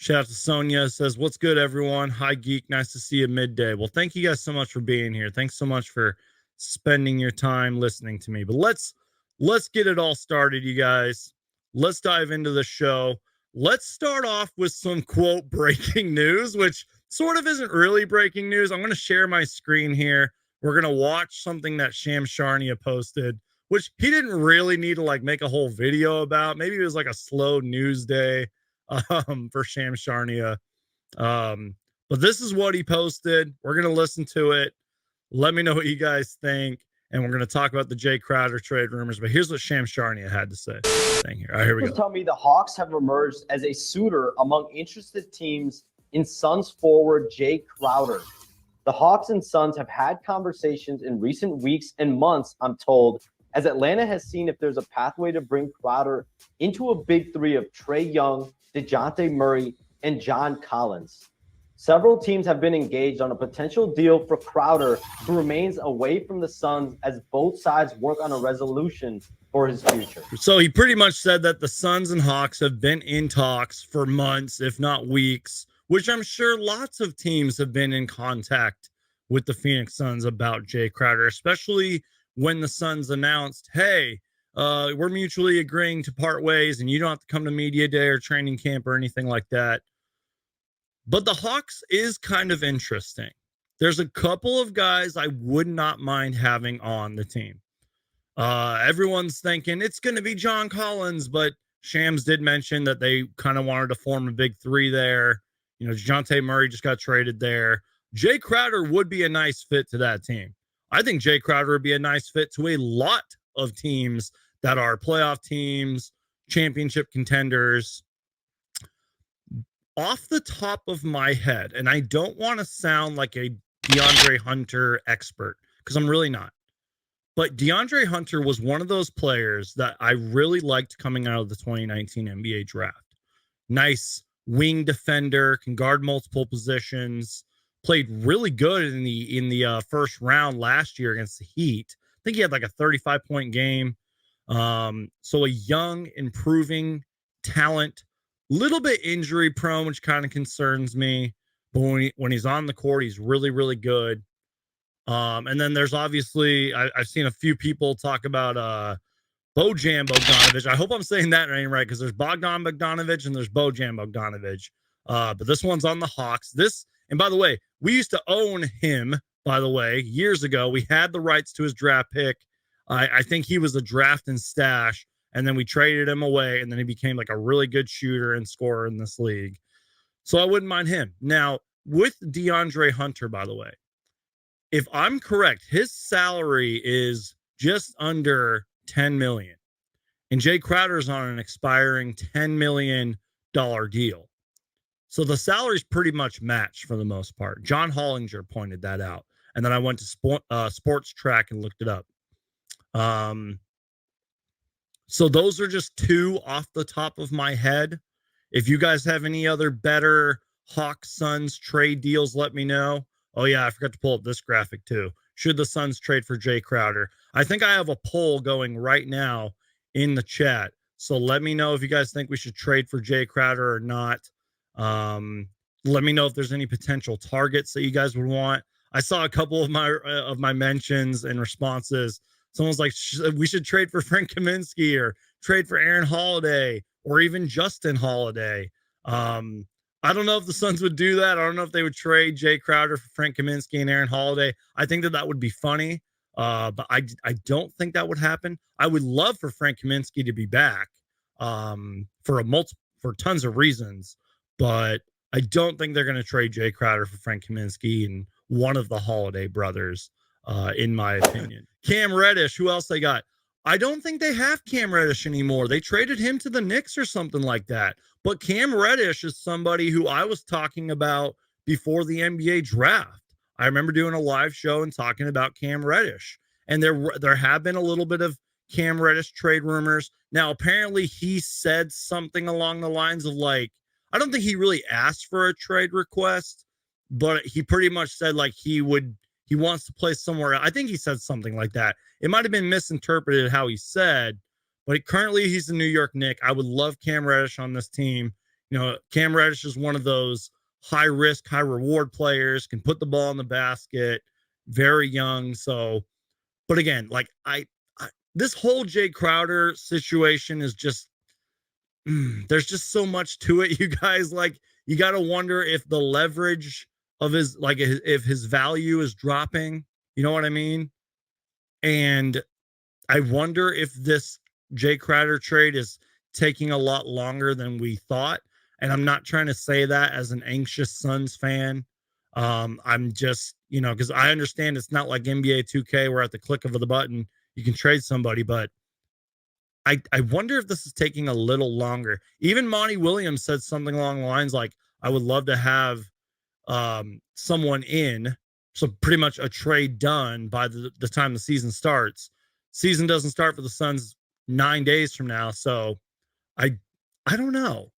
Shout out to Sonia. Says, what's good, everyone? Hi, Geek. Nice to see you midday. Well, thank you guys so much for being here. Thanks so much for spending your time listening to me. But let's get it all started, you guys. Let's dive into the show. Let's start off with some quote breaking news, which sort of isn't really breaking news. I'm going to share my screen here. We're going to watch something that Charania posted, which he didn't really need to like make a whole video about. Maybe it was like a slow news day for Charania. But this is what he posted. We're going to listen to it. Let me know what you guys think. And we're going to talk about the Jae Crowder trade rumors. But here's what Charania had to say. Here. All right, here we go. Tell me the Hawks have emerged as a suitor among interested teams in Suns forward Jae Crowder. The Hawks and Suns have had conversations in recent weeks and months, I'm told, as Atlanta has seen if there's a pathway to bring Crowder into a big three of Trae Young, DeJounte Murray, and John Collins. Several teams have been engaged on a potential deal for Crowder, who remains away from the Suns as both sides work on a resolution for his future. So he pretty much said that the Suns and Hawks have been in talks for months, if not weeks, which I'm sure lots of teams have been in contact with the Phoenix Suns about Jae Crowder, especially when the Suns announced, hey, we're mutually agreeing to part ways and you don't have to come to media day or training camp or anything like that. But the Hawks is kind of interesting. There's a couple of guys I would not mind having on the team. Everyone's thinking it's going to be John Collins, but Shams did mention that they kind of wanted to form a big three there. You know, DeJounte Murray just got traded there. Jae Crowder would be a nice fit to that team. I think Jae Crowder would be a nice fit to a lot of teams that are playoff teams, championship contenders. Off the top of my head, and I don't want to sound like a DeAndre Hunter expert because I'm really not. But DeAndre Hunter was one of those players that I really liked coming out of the 2019 NBA draft. Nice wing defender, can guard multiple positions, played really good in the first round last year against the Heat. I think he had like a 35-point game. So a young, improving talent, little bit injury prone, which kind of concerns me. But when he's on the court, he's really, really good. And then there's obviously, I've seen a few people talk about Bojan Bogdanovic. I hope I'm saying that name right, because there's Bogdan Bogdanovic and there's Bojan Bogdanovic. But this one's on the Hawks. And by the way, we used to own him, by the way, years ago. We had the rights to his draft pick. I think he was a draft and stash. And then we traded him away, and then he became like a really good shooter and scorer in this league. So I wouldn't mind him. Now, with DeAndre Hunter, by the way, if I'm correct, his salary is just under $10 million. And Jae Crowder's on an expiring $10 million deal. So the salary's pretty much matched for the most part. John Hollinger pointed that out. And then I went to Sports Track and looked it up. So those are just two off the top of my head. If you guys have any other better Hawks Suns trade deals, let me know. Oh, yeah, I forgot to pull up this graphic too. Should the Suns trade for Jae Crowder? I think I have a poll going right now in the chat. So let me know if you guys think we should trade for Jae Crowder or not. Let me know if there's any potential targets that you guys would want. I saw a couple of my mentions and responses. Someone's like, we should trade for Frank Kaminsky or trade for Aaron Holiday or even Justin Holiday. I don't know if the Suns would do that. I don't know if they would trade Jae Crowder for Frank Kaminsky and Aaron Holiday. I think that would be funny, but I don't think that would happen. I would love for Frank Kaminsky to be back for tons of reasons, but I don't think they're going to trade Jae Crowder for Frank Kaminsky and one of the Holiday brothers. In my opinion. Cam Reddish, who else they got? I don't think they have Cam Reddish anymore. They traded him to the Knicks or something like that. But Cam Reddish is somebody who I was talking about before the NBA draft. I remember doing a live show and talking about Cam Reddish. And there have been a little bit of Cam Reddish trade rumors. Now, apparently he said something along the lines of like, I don't think he really asked for a trade request, but he pretty much said like he wants to play somewhere. I think he said something like that. It might have been misinterpreted how he said, but currently he's the New York Knicks. I would love Cam Reddish on this team. Cam Reddish is one of those high risk, high reward players, can put the ball in the basket, very young. So, but again, like this whole Jae Crowder situation is just, there's just so much to it. You guys, like, you got to wonder if the leverage of his, like, if his value is dropping, you know what I mean? And I wonder if this Jae Crowder trade is taking a lot longer than we thought. And I'm not trying to say that as an anxious Suns fan. I'm just, because I understand it's not like NBA 2K where at the click of the button you can trade somebody, but I wonder if this is taking a little longer. Even Monty Williams said something along the lines like, I would love to have someone in, so pretty much a trade done by the time the season starts. Season doesn't start for the Suns 9 days from now, so I don't know.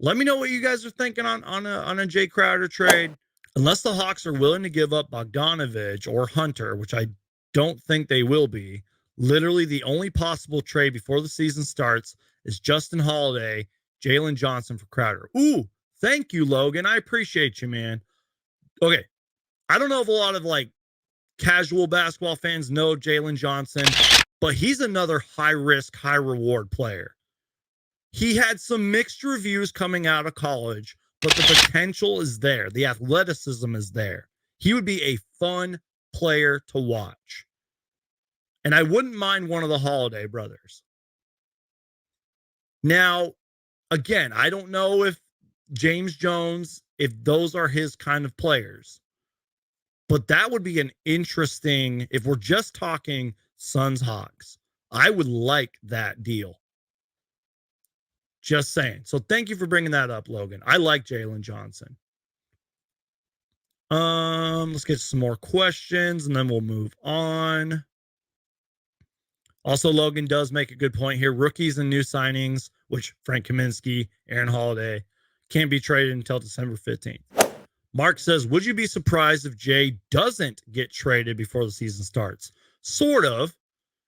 Let me know what you guys are thinking on a Jae Crowder trade. Unless the Hawks are willing to give up Bogdanovich or Hunter, which I don't think they will be, literally the only possible trade before the season starts is Justin Holiday, Jalen Johnson for Crowder. Ooh, thank you, Logan. I appreciate you, man. Okay, I don't know if a lot of like casual basketball fans know Jalen Johnson, but he's another high risk, high reward player. He had some mixed reviews coming out of college, but the potential is there. The athleticism is there. He would be a fun player to watch. And I wouldn't mind one of the Holiday brothers. Now, again, I don't know if James Jones, if those are his kind of players. But that would be an interesting, if we're just talking Suns Hawks, I would like that deal. Just saying. So thank you for bringing that up, Logan. I like Jalen Johnson. Let's get some more questions and then we'll move on. Also, Logan does make a good point here. Rookies and new signings, which Frank Kaminsky, Aaron Holiday, can't be traded until December 15th. Mark says, would you be surprised if Jae doesn't get traded before the season starts? Sort of.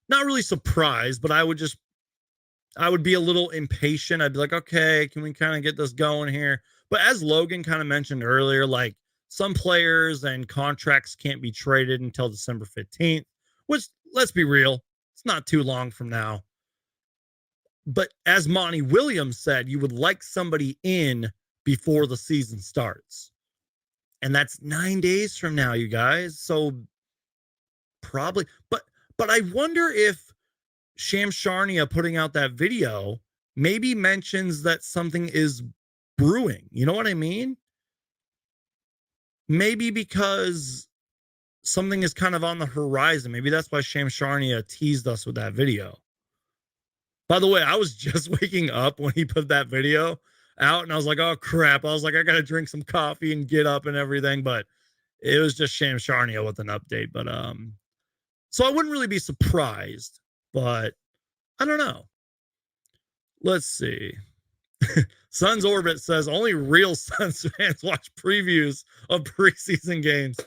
Not really surprised, but I would be a little impatient. I'd be like, okay, can we kind of get this going here? But as Logan kind of mentioned earlier, like some players and contracts can't be traded until December 15th, which, let's be real, it's not too long from now. But as Monty Williams said, you would like somebody in before the season starts. And that's 9 days from now, you guys. So probably, but I wonder if Shams Charania putting out that video maybe mentions that something is brewing. You know what I mean? Maybe because something is kind of on the horizon. Maybe that's why Shams Charania teased us with that video. By the way, I was just waking up when he put that video out and I was like, oh crap. I was like, I got to drink some coffee and get up and everything. But it was just Shams Charania with an update. But, so I wouldn't really be surprised, but I don't know. Let's see. Suns Orbit says only real Suns fans watch previews of preseason games.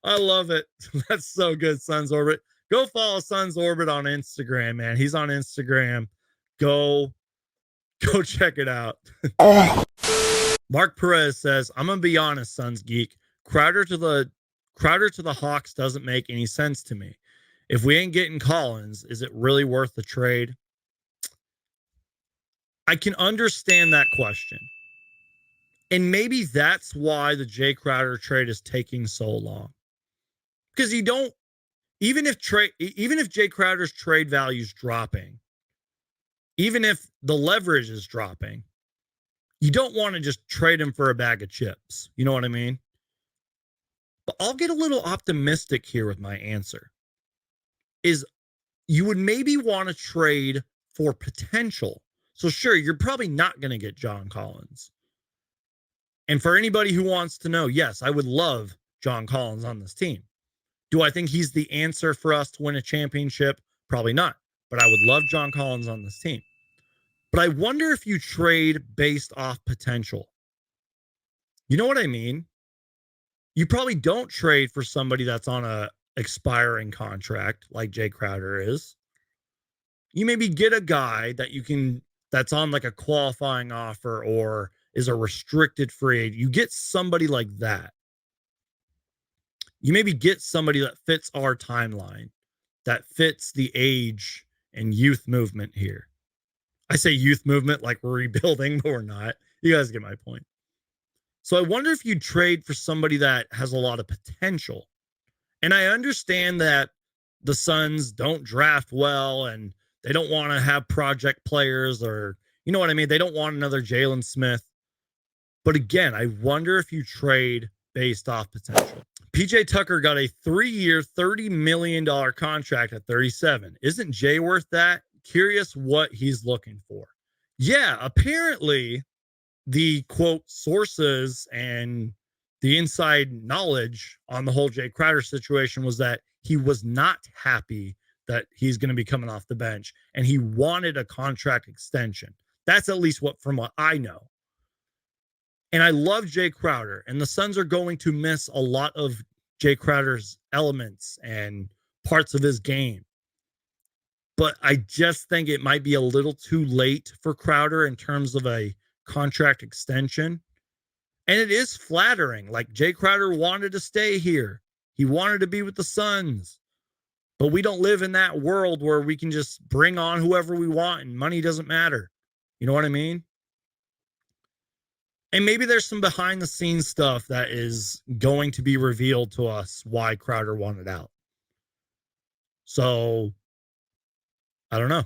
I love it. That's so good, Suns Orbit. Go follow Suns Orbit on Instagram, man. He's on Instagram. Go check it out. Mark Perez says, I'm gonna be honest, Suns Geek. Crowder to the Hawks doesn't make any sense to me. If we ain't getting Collins, is it really worth the trade? I can understand that question. And maybe that's why the Jae Crowder trade is taking so long. Because you don't, even if Jae Crowder's trade value is dropping, even if the leverage is dropping, you don't want to just trade him for a bag of chips. You know what I mean? But I'll get a little optimistic here with my answer. Is you would maybe want to trade for potential. So sure, you're probably not going to get John Collins. And for anybody who wants to know, yes, I would love John Collins on this team. Do I think he's the answer for us to win a championship? Probably not. But I would love John Collins on this team. But I wonder if you trade based off potential. You know what I mean? You probably don't trade for somebody that's on a expiring contract like Jae Crowder is. You maybe get a guy that that's on like a qualifying offer or is a restricted free agent. You get somebody like that. You maybe get somebody that fits our timeline, that fits the age and youth movement here. I say youth movement like we're rebuilding, but we're not. You guys get my point. So I wonder if you'd trade for somebody that has a lot of potential. And I understand that the Suns don't draft well and they don't want to have project players, or, you know what I mean? They don't want another Jalen Smith. But again, I wonder if you trade based off potential. PJ Tucker got a 3-year, $30 million contract at 37. Isn't Jay worth that? Curious what he's looking for. Yeah, apparently the quote sources and the inside knowledge on the whole Jae Crowder situation was that he was not happy that he's going to be coming off the bench and he wanted a contract extension. That's at least from what I know. And I love Jae Crowder, and the Suns are going to miss a lot of Jae Crowder's elements and parts of his game. But I just think it might be a little too late for Crowder in terms of a contract extension. And it is flattering. Like, Jae Crowder wanted to stay here. He wanted to be with the Suns. But we don't live in that world where we can just bring on whoever we want and money doesn't matter. You know what I mean? And maybe there's some behind the scenes stuff that is going to be revealed to us why Crowder wanted out. So I don't know.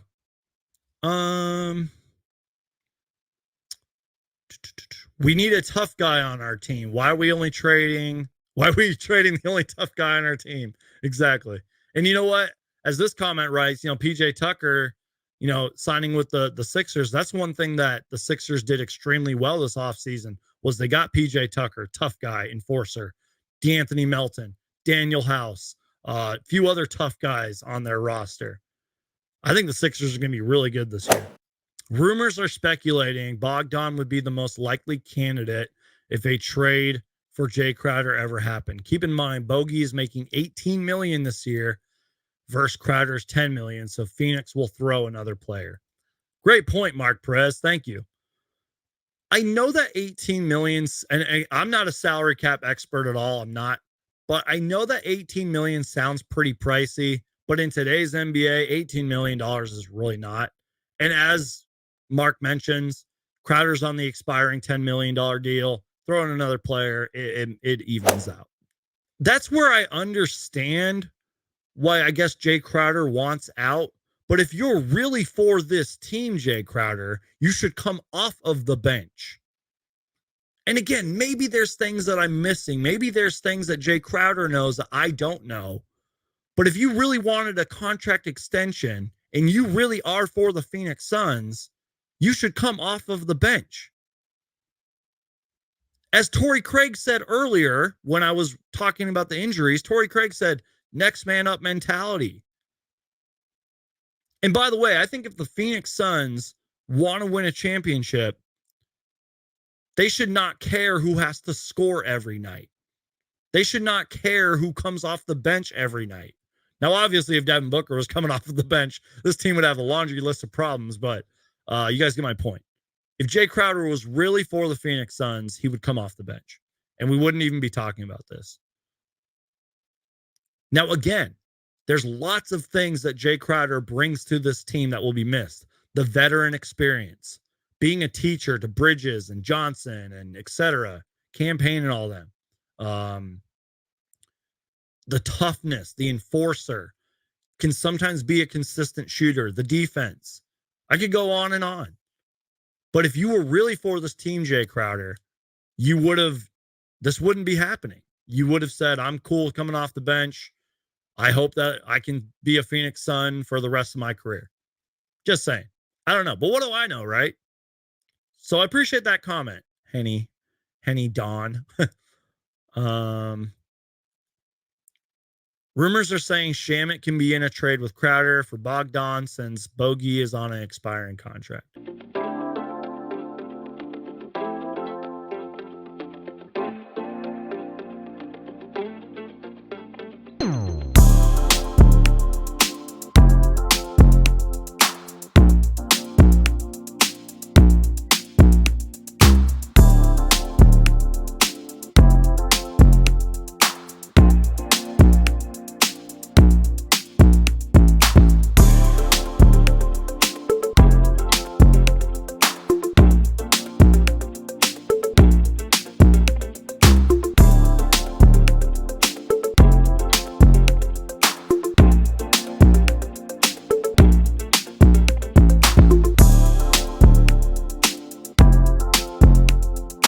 We need a tough guy on our team. Why are we trading the only tough guy on our team? Exactly. And you know what? As this comment writes, PJ Tucker, signing with the Sixers, that's one thing that the Sixers did extremely well this offseason was they got PJ Tucker, tough guy, enforcer, DeAnthony Melton, Daniel House, a few other tough guys on their roster. I think the Sixers are going to be really good this year. Rumors are speculating Bogdan would be the most likely candidate if a trade for Jae Crowder ever happened. Keep in mind, Bogey is making $18 million this year versus Crowder's $10 million, so Phoenix will throw another player. Great point, Mark Perez. Thank you. I know that 18 million, and I'm not a salary cap expert at all. I'm not. But I know that 18 million sounds pretty pricey. But in today's NBA, $18 million is really not. And as Mark mentions, Crowder's on the expiring $10 million deal. Throw in another player, it evens out. That's where I understand why I guess Jae Crowder wants out. But if you're really for this team, Jae Crowder, you should come off of the bench. And again, maybe there's things that I'm missing. Maybe there's things that Jae Crowder knows that I don't know. But if you really wanted a contract extension and you really are for the Phoenix Suns, you should come off of the bench. As Torrey Craig said earlier, when I was talking about the injuries, Torrey Craig said, next man up mentality. And by the way, I think if the Phoenix Suns want to win a championship, they should not care who has to score every night. They should not care who comes off the bench every night. Now, obviously, if Devin Booker was coming off of the bench, this team would have a laundry list of problems, but you guys get my point. If Jae Crowder was really for the Phoenix Suns, he would come off the bench, and we wouldn't even be talking about this. Now, again, there's lots of things that Jae Crowder brings to this team that will be missed. The veteran experience, being a teacher to Bridges and Johnson and et cetera, Campaign and all them. The toughness, the enforcer, can sometimes be a consistent shooter, the defense. I could go on and on. But if you were really for this team, Jae Crowder, this wouldn't be happening. You would have said, I'm cool coming off the bench. I hope that I can be a Phoenix Sun for the rest of my career. Just saying. I don't know. But what do I know, right? So I appreciate that comment, Henny Dawn. Rumors are saying Shamet can be in a trade with Crowder for Bogdan since Bogey is on an expiring contract.